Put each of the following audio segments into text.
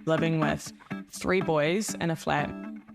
living with 3 boys in a flat.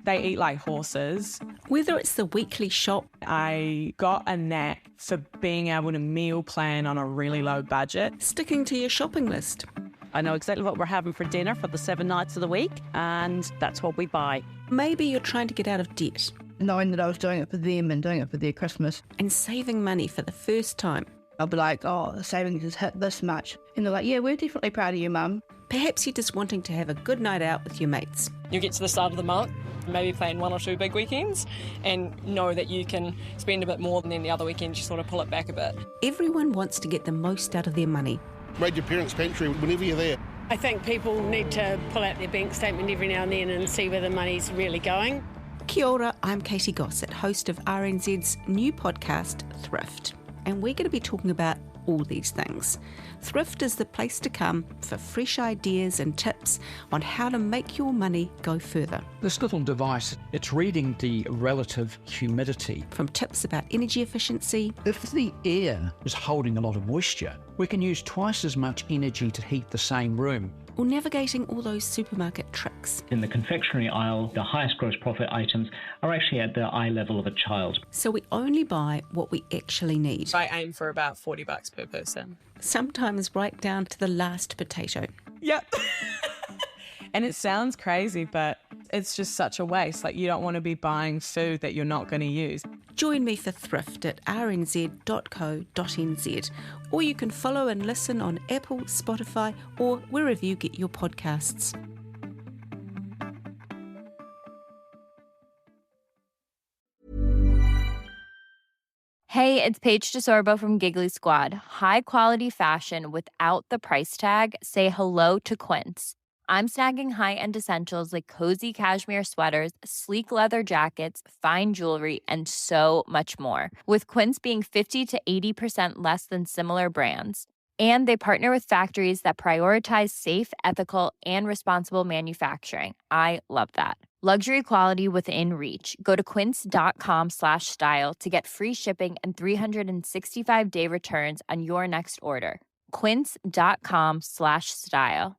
They eat like horses. Whether it's the weekly shop, I got a knack for being able to meal plan on a really low budget. sticking to your shopping list. I know exactly what we're having for dinner for the 7 nights of the week, and that's what we buy. Maybe you're trying to get out of debt Knowing that I was doing it for them and doing it for their Christmas. and saving money for the first time. I'll be like, oh, the savings has hit this much. And they're like, yeah, we're definitely proud of you, Mum. Perhaps you're just wanting to have a good night out with your mates. You get to the start of the month, maybe plan 1 or 2 big weekends, and know that you can spend a bit more, and then the other weekends you sort of pull it back a bit. Everyone wants to get the most out of their money. Raid your parents' pantry whenever you're there. I think people need to pull out their bank statement every now and then and see where the money's really going. Kia ora, I'm Katy Gosset, host of RNZ's new podcast, Thrift. And we're going to be talking about all these things. Thrift is the place to come for fresh ideas and tips on how to make your money go further. This little device, it's reading the relative humidity. From tips about energy efficiency, If the air is holding a lot of moisture, we can use twice as much energy to heat the same room. or navigating all those supermarket tricks. In the confectionery aisle, the highest gross profit items are actually at the eye level of a child. So we only buy what we actually need. I aim for about $40 per person. Sometimes right down to the last potato. Yep. And it sounds crazy, but it's just such a waste. Like, you don't want to be buying food that you're not going to use. Join me for Thrift at rnz.co.nz, or you can follow and listen on Apple, Spotify, or wherever you get your podcasts. Hey, it's Paige DeSorbo from Giggly Squad. High quality fashion without the price tag. Say hello to Quince. I'm snagging high-end essentials like cozy cashmere sweaters, sleek leather jackets, fine jewelry, and so much more. With Quince being 50 to 80% less than similar brands. And they partner with factories that prioritize safe, ethical, and responsible manufacturing. I love that. Luxury quality within reach. Go to quince.com/style to get free shipping and 365-day returns on your next order. Quince.com/style.